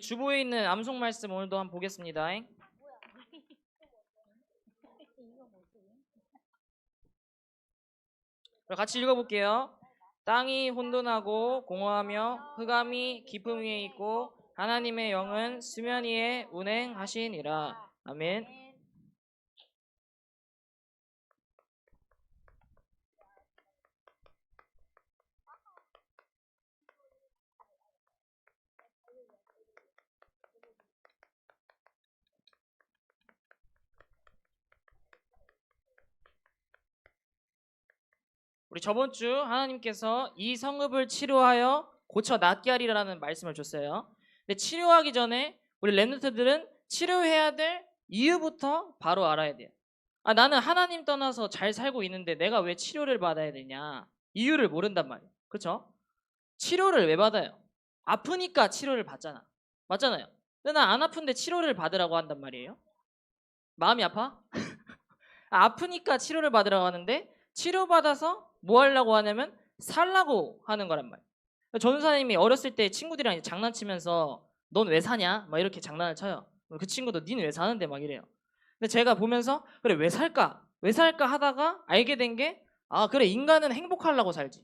주보에 있는 암송 말씀 오늘도 한번 보겠습니다. 같이 읽어볼게요. 땅이 혼돈하고 공허하며 흑암이 깊음 위에 있고 하나님의 영은 수면 위에 운행하시니라. 아멘. 우리 저번 주 하나님께서 이 성읍을 치료하여 고쳐 낫게 하리라는 말씀을 줬어요. 근데 치료하기 전에 우리 랩런트들은 치료해야 될 이유부터 바로 알아야 돼요. 나는 하나님 떠나서 잘 살고 있는데 내가 왜 치료를 받아야 되냐? 이유를 모른단 말이에요. 그렇죠? 치료를 왜 받아요? 아프니까 치료를 받잖아. 맞잖아요. 근데 나 안 아픈데 치료를 받으라고 한단 말이에요. 마음이 아파? 아프니까 치료를 받으라고 하는데 치료받아서 뭐 하려고 하냐면 살라고 하는 거란 말이에요. 전도사님이 어렸을 때 친구들이랑 이제 장난치면서 넌 왜 사냐? 막 이렇게 장난을 쳐요. 그 친구도 니는 왜 사는데? 막 이래요. 근데 제가 보면서 그래 왜 살까? 왜 살까 하다가 알게 된 게 그래 인간은 행복하려고 살지.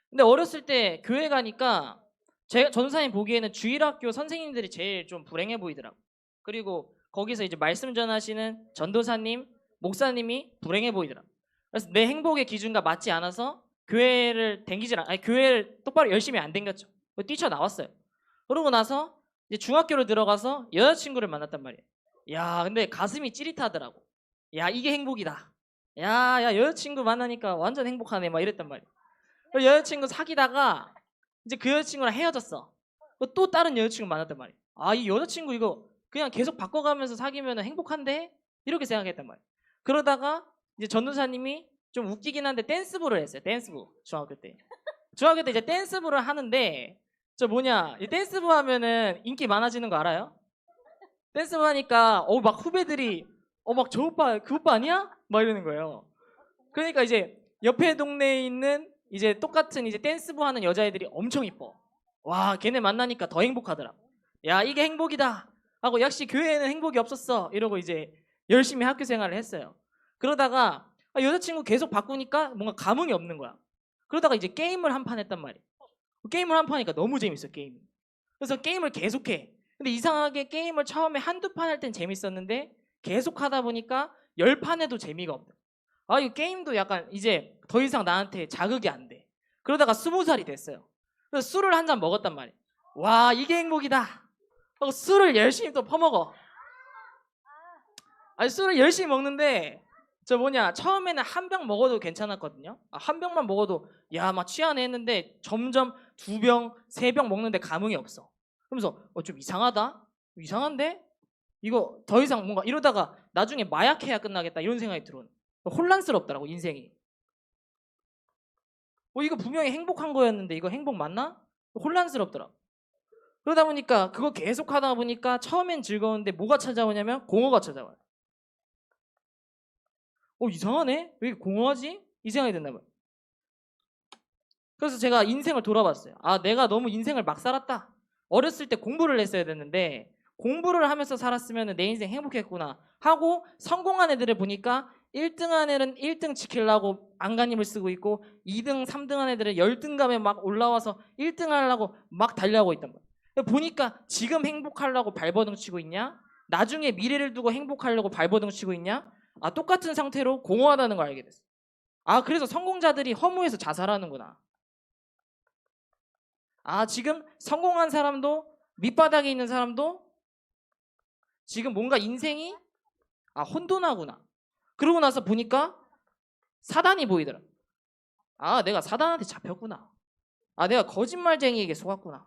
근데 어렸을 때 교회 가니까 제가 전도사님 보기에는 주일학교 선생님들이 제일 좀 불행해 보이더라고. 그리고 거기서 이제 말씀 전하시는 전도사님, 목사님이 불행해 보이더라고. 그래서 내 행복의 기준과 맞지 않아서 교회를 똑바로 열심히 안 댕겼죠. 뛰쳐나왔어요. 그러고 나서 이제 중학교로 들어가서 여자친구를 만났단 말이에요. 야, 근데 가슴이 찌릿하더라고. 야, 이게 행복이다. 야, 여자친구 만나니까 완전 행복하네. 막 이랬단 말이에요. 여자친구 사귀다가 이제 그 여자친구랑 헤어졌어. 또 다른 여자친구 만났단 말이야. 이 여자친구 이거 그냥 계속 바꿔가면서 사귀면 행복한데? 이렇게 생각했단 말이야. 그러다가 이제 전도사님이 좀 웃기긴 한데 댄스부를 했어요. 댄스부. 중학교 때. 중학교 때 이제 댄스부를 하는데 이 댄스부 하면은 인기 많아지는 거 알아요? 댄스부 하니까 막 후배들이 막 저 오빠 그 오빠 아니야? 막 이러는 거예요. 그러니까 이제 옆에 동네에 있는 이제 똑같은 이제 댄스부 하는 여자애들이 엄청 이뻐. 와, 걔네 만나니까 더 행복하더라. 야, 이게 행복이다. 하고 역시 교회에는 행복이 없었어. 이러고 이제 열심히 학교 생활을 했어요. 그러다가 여자친구 계속 바꾸니까 뭔가 감흥이 없는 거야. 그러다가 이제 게임을 한 판 했단 말이야. 게임을 한 판 하니까 너무 재밌어, 게임이. 그래서 게임을 계속해. 근데 이상하게 게임을 처음에 한두 판 할 땐 재밌었는데 계속 하다 보니까 10판 해도 재미가 없다. 이 게임도 약간 이제 더 이상 나한테 자극이 안 돼. 그러다가 20살이 됐어요. 그래서 술을 한 잔 먹었단 말이에요. 와, 이게 행복이다. 하고 술을 열심히 또 퍼먹어. 술을 열심히 먹는데 처음에는 한 병 먹어도 괜찮았거든요. 한 병만 먹어도 야, 막 취하네 했는데 점점 2병, 3병 먹는데 감흥이 없어. 그러면서 좀 이상하다? 이상한데? 이거 더 이상 뭔가 이러다가 나중에 마약해야 끝나겠다 이런 생각이 들어요. 혼란스럽더라고 인생이. 이거 분명히 행복한 거였는데 이거 행복 맞나? 혼란스럽더라고. 그러다 보니까 그거 계속 하다 보니까 처음엔 즐거운데 뭐가 찾아오냐면 공허가 찾아와요. 이상하네? 왜 공허하지? 이 생각이 든나 봐요. 그래서 제가 인생을 돌아봤어요. 내가 너무 인생을 막 살았다. 어렸을 때 공부를 했어야 됐는데 공부를 하면서 살았으면 내 인생 행복했구나 하고 성공한 애들을 보니까 1등한 애는 1등 지키려고 안간힘을 쓰고 있고 2등, 3등한 애들은 열등감에 막 올라와서 1등 하려고 막 달려가고 있단 말이야. 보니까 지금 행복하려고 발버둥 치고 있냐? 나중에 미래를 두고 행복하려고 발버둥 치고 있냐? 똑같은 상태로 공허하다는 걸 알게 됐어. 그래서 성공자들이 허무해서 자살하는구나. 지금 성공한 사람도 밑바닥에 있는 사람도 지금 뭔가 인생이 혼돈하구나. 그러고 나서 보니까 사단이 보이더라. 내가 사단한테 잡혔구나. 내가 거짓말쟁이에게 속았구나.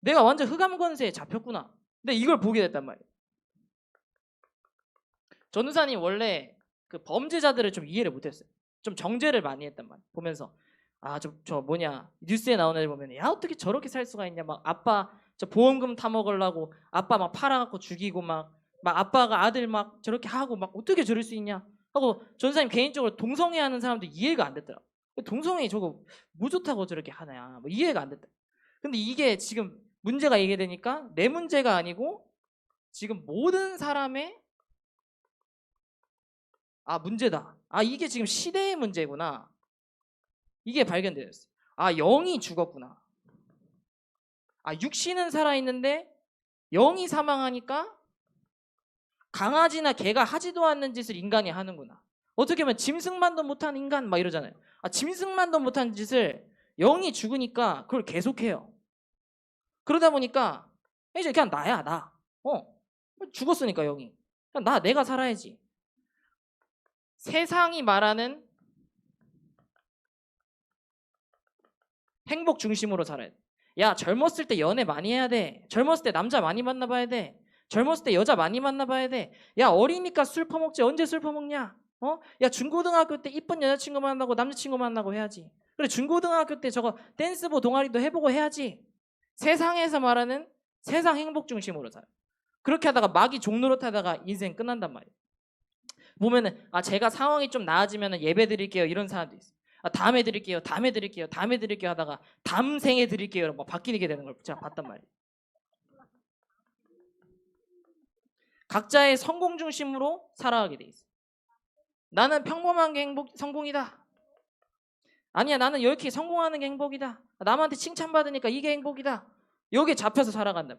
내가 완전 흑암권세에 잡혔구나. 근데 이걸 보게 됐단 말이에요. 전우사님 원래 그 범죄자들을 좀 이해를 못했어요. 좀 정죄를 많이 했단 말이에요. 보면서 뉴스에 나오는 애들 보면 야 어떻게 저렇게 살 수가 있냐 막 아빠 보험금 타먹으려고 아빠 막 팔아갖고 죽이고 막 아빠가 아들 막 저렇게 하고 막 어떻게 저럴 수 있냐 하고 전사님 개인적으로 동성애하는 사람도 이해가 안 됐더라. 동성애 저거 뭐 좋다고 저렇게 하냐. 뭐 이해가 안 됐다. 근데 이게 지금 문제가 이게 되니까 내 문제가 아니고 지금 모든 사람의 문제다. 이게 지금 시대의 문제구나. 이게 발견되었어. 영이 죽었구나. 육신은 살아있는데 영이 사망하니까 강아지나 개가 하지도 않는 짓을 인간이 하는구나. 어떻게 보면 짐승만도 못한 인간 막 이러잖아요. 짐승만도 못한 짓을 영이 죽으니까 그걸 계속해요. 그러다 보니까 이제 그냥 나야 나. 죽었으니까 영이. 그냥 내가 살아야지. 세상이 말하는 행복 중심으로 살아야 돼. 야, 젊었을 때 연애 많이 해야 돼. 젊었을 때 남자 많이 만나봐야 돼. 젊었을 때 여자 많이 만나봐야 돼. 야, 어리니까 술 퍼먹지. 언제 술 퍼먹냐? 야, 중고등학교 때 이쁜 여자친구 만나고 남자친구 만나고 해야지. 그래, 중고등학교 때 저거 댄스부 동아리도 해보고 해야지. 세상에서 말하는 세상 행복 중심으로 살아. 그렇게 하다가 막이 종로로 타다가 인생 끝난단 말이야. 보면은 제가 상황이 좀 나아지면 예배 드릴게요 이런 사람도 있어. 다음에 드릴게요, 다음에 드릴게요, 다음에 드릴게요 하다가 다음 생에 드릴게요 막 바뀌게 되는 걸 제가 봤단 말이에요. 각자의 성공 중심으로 살아가게 돼 있어. 나는 평범한 게 성공이다. 아니야, 나는 이렇게 성공하는 게 행복이다. 남한테 칭찬받으니까 이게 행복이다. 여기에 잡혀서 살아간다.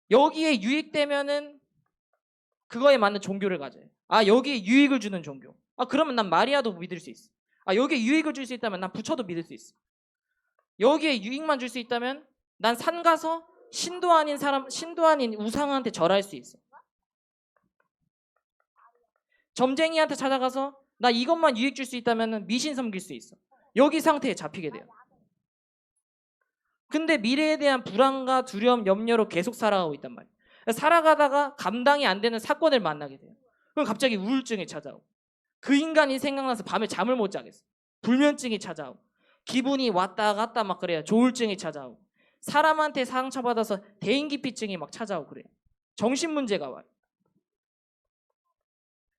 여기에 유익되면은 그거에 맞는 종교를 가져요. 여기에 유익을 주는 종교. 그러면 난 마리아도 믿을 수 있어. 여기에 유익을 줄 수 있다면 난 부처도 믿을 수 있어. 여기에 유익만 줄 수 있다면 난 산 가서 신도 아닌 우상한테 절할 수 있어. 점쟁이한테 찾아가서 나 이것만 유익 줄 수 있다면 미신 섬길 수 있어. 여기 상태에 잡히게 돼요. 근데 미래에 대한 불안과 두려움, 염려로 계속 살아가고 있단 말이에요. 살아가다가 감당이 안 되는 사건을 만나게 돼요. 그럼 갑자기 우울증이 찾아오고 그 인간이 생각나서 밤에 잠을 못 자겠어. 불면증이 찾아오고 기분이 왔다 갔다 막 그래요. 조울증이 찾아오고 사람한테 상처받아서 대인기피증이 막 찾아오고 그래요. 정신문제가 와요.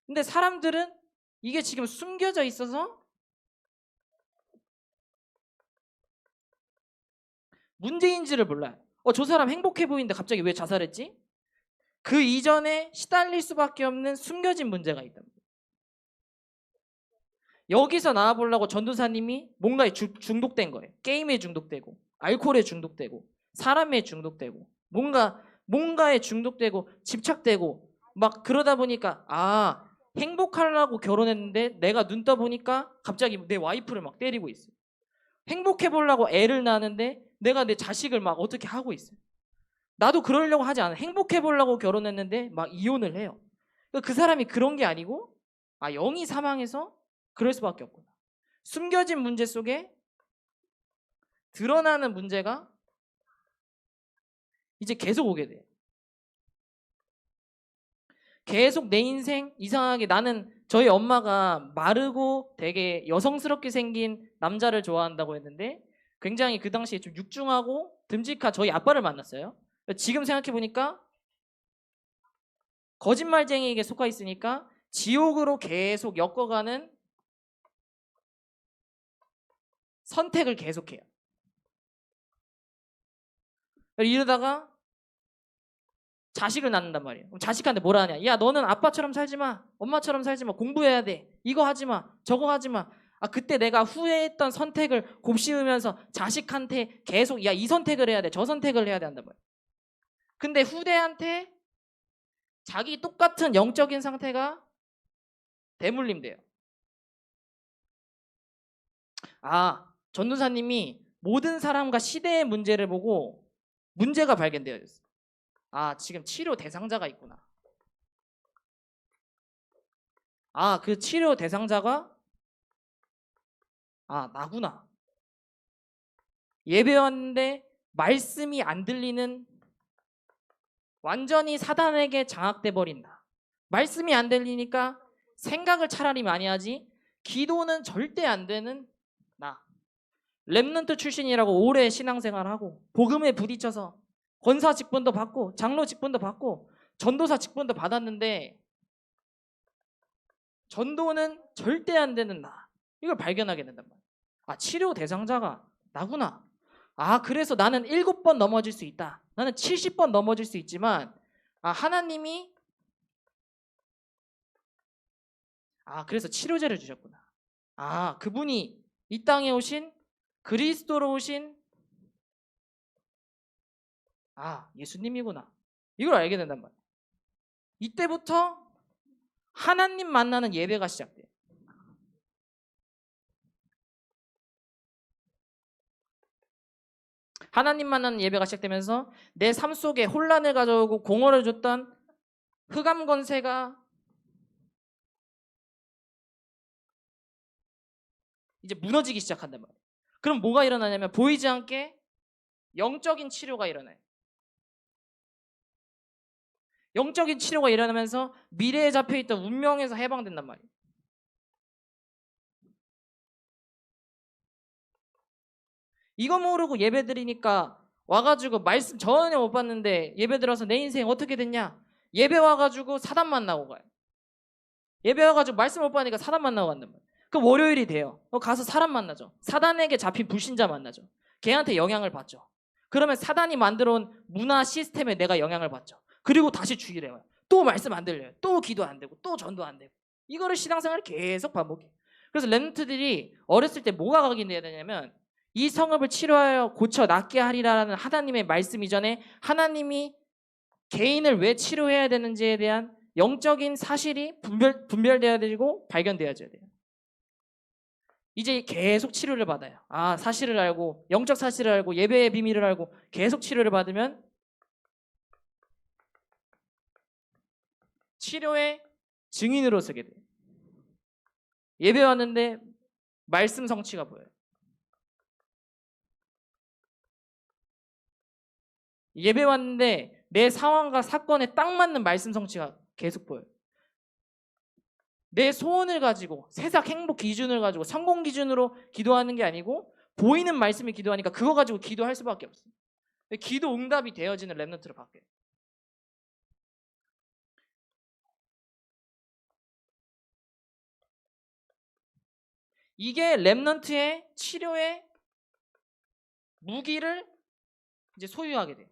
근데 사람들은 이게 지금 숨겨져 있어서 문제인지를 몰라요. 저 사람 행복해 보이는데 갑자기 왜 자살했지? 그 이전에 시달릴 수밖에 없는 숨겨진 문제가 있다. 여기서 나와보려고 전도사님이 뭔가에 중독된 거예요. 게임에 중독되고 알코올에 중독되고 사람에 중독되고 뭔가에 중독되고 집착되고 막 그러다 보니까 행복하려고 결혼했는데 내가 눈 떠보니까 갑자기 내 와이프를 막 때리고 있어. 행복해 보려고 애를 낳는데 내가 내 자식을 막 어떻게 하고 있어요. 나도 그러려고 하지 않아. 행복해 보려고 결혼했는데 막 이혼을 해요. 그 사람이 그런 게 아니고 영이 사망해서 그럴 수밖에 없구나. 숨겨진 문제 속에 드러나는 문제가 이제 계속 오게 돼. 계속 내 인생 이상하게 나는 저희 엄마가 마르고 되게 여성스럽게 생긴 남자를 좋아한다고 했는데 굉장히 그 당시에 좀 육중하고 듬직한 저희 아빠를 만났어요. 지금 생각해 보니까 거짓말쟁이에게 속아 있으니까 지옥으로 계속 엮어가는 선택을 계속해요. 이러다가 자식을 낳는단 말이에요. 그럼 자식한테 뭐라 하냐? 야, 너는 아빠처럼 살지 마. 엄마처럼 살지 마. 공부해야 돼. 이거 하지 마. 저거 하지 마. 그때 내가 후회했던 선택을 곱씹으면서 자식한테 계속 이 선택을 해야 돼. 저 선택을 해야 돼 한단 말이에요. 근데 후대한테 자기 똑같은 영적인 상태가 대물림돼요. 전도사님이 모든 사람과 시대의 문제를 보고 문제가 발견되어 있어요. 지금 치료 대상자가 있구나. 그 치료 대상자가 나구나. 예배 왔는데 말씀이 안 들리는 완전히 사단에게 장악돼 버린다. 말씀이 안 들리니까 생각을 차라리 많이 하지 기도는 절대 안 되는 나. 렘넌트 출신이라고 오래 신앙생활하고 복음에 부딪혀서 권사 직분도 받고 장로 직분도 받고 전도사 직분도 받았는데 전도는 절대 안 되는 나. 이걸 발견하게 된단 말이야. 아, 치료 대상자가 나구나. 아, 그래서 나는 7번 넘어질 수 있다. 나는 70번 넘어질 수 있지만 하나님이 그래서 치료제를 주셨구나. 그분이 이 땅에 오신 그리스도로 오신 예수님이구나. 이걸 알게 된단 말이야. 이때부터 하나님 만나는 예배가 시작돼요. 하나님 만나는 예배가 시작되면서 내 삶 속에 혼란을 가져오고 공허를 줬던 흑암 권세가 이제 무너지기 시작한단 말이에요. 그럼 뭐가 일어나냐면 보이지 않게 영적인 치료가 일어나요. 영적인 치료가 일어나면서 미래에 잡혀있던 운명에서 해방된단 말이에요. 이거 모르고 예배 드리니까 와가지고 말씀 전혀 못 봤는데 예배 들어서 내 인생 어떻게 됐냐? 예배 와가지고 사단 만나고 가요. 예배 와가지고 말씀 못 받으니까 사단 만나고 간단 말이에요. 그럼 월요일이 돼요. 가서 사람 만나죠. 사단에게 잡힌 불신자 만나죠. 걔한테 영향을 받죠. 그러면 사단이 만들어온 문화 시스템에 내가 영향을 받죠. 그리고 다시 주일에 와요. 또 말씀 안 들려요. 또 기도 안 되고 또 전도 안 되고. 이거를 신앙생활을 계속 반복해요. 그래서 렘넌트들이 어렸을 때 뭐가 각인돼야 되냐면 이 성읍을 치료하여 고쳐 낫게 하리라라는 하나님의 말씀 이전에 하나님이 개인을 왜 치료해야 되는지에 대한 영적인 사실이 분별돼야 되고 발견돼야 돼요. 이제 계속 치료를 받아요. 사실을 알고 영적 사실을 알고 예배의 비밀을 알고 계속 치료를 받으면 치료의 증인으로 서게 돼요. 예배 왔는데 말씀 성취가 보여요. 예배 왔는데 내 상황과 사건에 딱 맞는 말씀 성취가 계속 보여요. 내 소원을 가지고 세상 행복 기준을 가지고 성공 기준으로 기도하는 게 아니고 보이는 말씀을 기도하니까 그거 가지고 기도할 수밖에 없어요. 기도 응답이 되어지는 렘넌트로 바뀌어요. 이게 렘넌트의 치료의 무기를 이제 소유하게 돼요.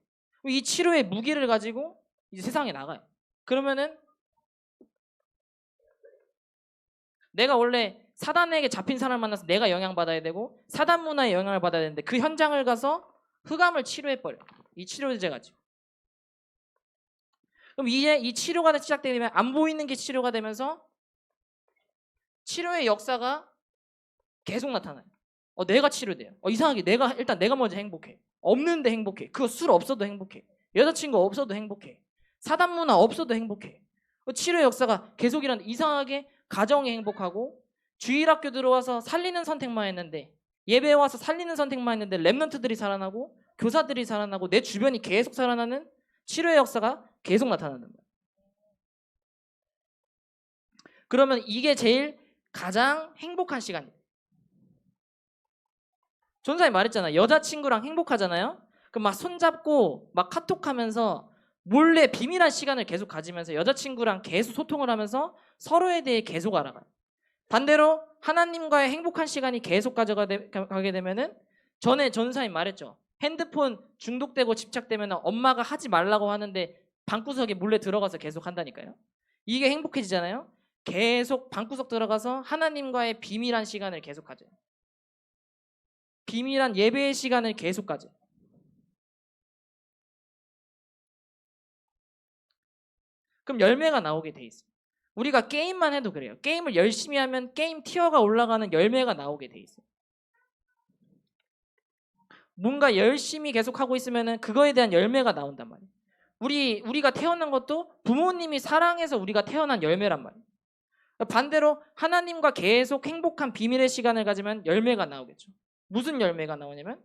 이 치료의 무기를 가지고 이제 세상에 나가요. 그러면은 내가 원래 사단에게 잡힌 사람을 만나서 내가 영향받아야 되고 사단 문화에 영향을 받아야 되는데 그 현장을 가서 흑암을 치료해버려요. 이 치료제 가지고. 그럼 이제 이 치료가 시작되면 안 보이는 게 치료가 되면서 치료의 역사가 계속 나타나요. 내가 치료돼요. 이상하게 일단 내가 먼저 행복해. 없는데 행복해. 그거 술 없어도 행복해. 여자친구 없어도 행복해. 사단 문화 없어도 행복해. 치료의 역사가 계속 일어나는데 이상하게 가정이 행복하고 주일학교 들어와서 살리는 선택만 했는데 예배에 와서 살리는 선택만 했는데 렘넌트들이 살아나고 교사들이 살아나고 내 주변이 계속 살아나는 치료의 역사가 계속 나타나는 거예요. 그러면 이게 제일 가장 행복한 시간이에요. 전사님 말했잖아. 여자친구랑 행복하잖아요. 그럼 막 손잡고 막 카톡하면서 몰래 비밀한 시간을 계속 가지면서 여자친구랑 계속 소통을 하면서 서로에 대해 계속 알아가요. 반대로 하나님과의 행복한 시간이 계속 가게 되면은 전에 전사님 말했죠. 핸드폰 중독되고 집착되면 엄마가 하지 말라고 하는데 방구석에 몰래 들어가서 계속 한다니까요. 이게 행복해지잖아요. 계속 방구석 들어가서 하나님과의 비밀한 시간을 계속 가져요. 비밀한 예배의 시간을 계속 가져요. 그럼 열매가 나오게 돼 있어요. 우리가 게임만 해도 그래요. 게임을 열심히 하면 게임 티어가 올라가는 열매가 나오게 돼 있어요. 뭔가 열심히 계속 하고 있으면 그거에 대한 열매가 나온단 말이에요. 우리가 태어난 것도 부모님이 사랑해서 우리가 태어난 열매란 말이에요. 반대로 하나님과 계속 행복한 비밀의 시간을 가지면 열매가 나오겠죠. 무슨 열매가 나오냐면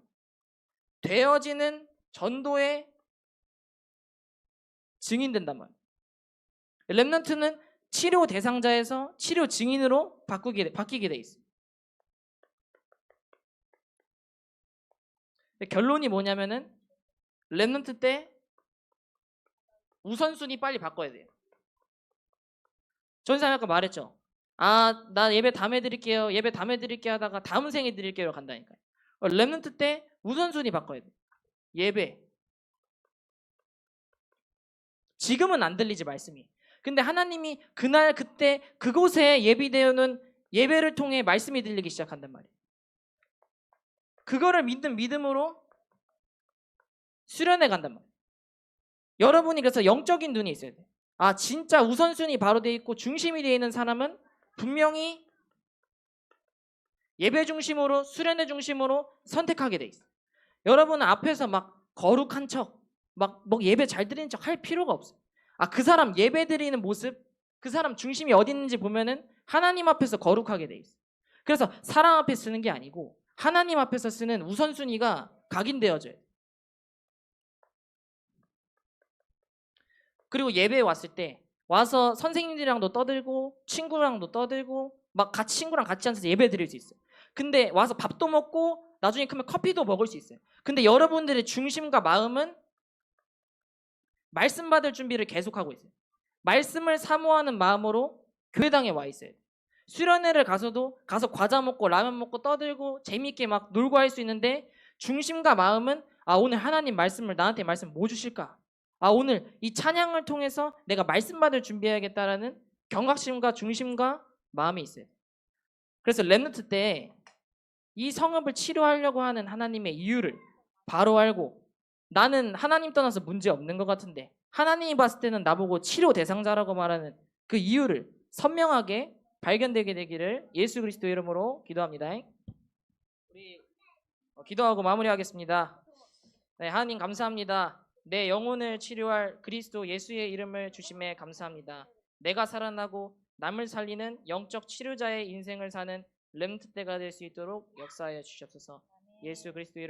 되어지는 전도의 증인된단 말이에요. 렘넌트는 치료 대상자에서 치료 증인으로 바뀌게 돼 있어요. 결론이 뭐냐면은 렘넌트 때 우선순위 빨리 바꿔야 돼요. 전사님 아까 말했죠. 나 예배 다음에 드릴게요. 예배 다음에 드릴게 하다가 다음 생에 드릴게요 간다니까요. 렘넌트 때 우선순위 바꿔야 돼. 예배. 지금은 안 들리지 말씀이. 근데 하나님이 그날 그때 그곳에 예비되어는 예배를 통해 말씀이 들리기 시작한단 말이에요. 그거를 믿는 믿음으로 수련해 간단 말이에요. 여러분이 그래서 영적인 눈이 있어야 돼요. 진짜 우선순위 바로 돼 있고 중심이 되어 있는 사람은 분명히 예배 중심으로 수련회 중심으로 선택하게 돼 있어요. 여러분은 앞에서 막 거룩한 척, 막 예배 잘 드리는 척 할 필요가 없어요. 그 사람 예배 드리는 모습, 그 사람 중심이 어디 있는지 보면은 하나님 앞에서 거룩하게 돼 있어요. 그래서 사람 앞에 쓰는 게 아니고 하나님 앞에서 쓰는 우선순위가 각인되어져요. 그리고 예배에 왔을 때 와서 선생님들이랑도 떠들고 친구랑도 떠들고 막 같이 친구랑 같이 앉아서 예배 드릴 수 있어요. 근데 와서 밥도 먹고 나중에 크면 커피도 먹을 수 있어요. 근데 여러분들의 중심과 마음은 말씀 받을 준비를 계속하고 있어요. 말씀을 사모하는 마음으로 교회당에 와 있어요. 수련회를 가서도 가서 과자 먹고 라면 먹고 떠들고 재미있게 막 놀고 할 수 있는데 중심과 마음은 오늘 하나님 말씀을 나한테 말씀 뭐 주실까? 오늘 이 찬양을 통해서 내가 말씀 받을 준비해야겠다라는 경각심과 중심과 마음이 있어요. 그래서 렘넌트 때 이 성읍을 치료하려고 하는 하나님의 이유를 바로 알고 나는 하나님 떠나서 문제 없는 것 같은데 하나님이 봤을 때는 나보고 치료 대상자라고 말하는 그 이유를 선명하게 발견되게 되기를 예수 그리스도 이름으로 기도합니다. 우리 기도하고 마무리하겠습니다. 네, 하나님 감사합니다. 내 영혼을 치료할 그리스도 예수의 이름을 주심에 감사합니다. 내가 살아나고 남을 살리는 영적 치료자의 인생을 사는 렘넌트 때가 될 수 있도록 역사하여 주시옵소서. 예수 그리스도 이름으로